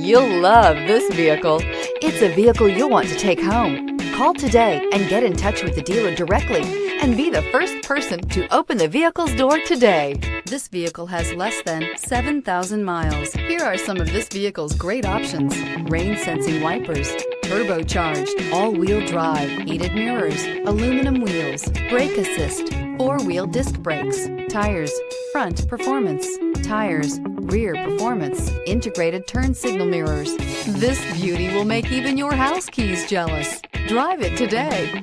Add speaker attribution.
Speaker 1: You'll love this vehicle. It's a vehicle you'll want to take home. Call today and get in touch with the dealer directly and be the first person to open the vehicle's door today. This vehicle has less than 7,000 miles. Here are some of this vehicle's great options: rain sensing wipers, turbocharged, all-wheel drive, heated mirrors, aluminum wheels, brake assist, four-wheel disc brakes, tires, front performance, tires, rear performance, integrated turn signal mirrors. This beauty will make even your house keys jealous. Drive it today.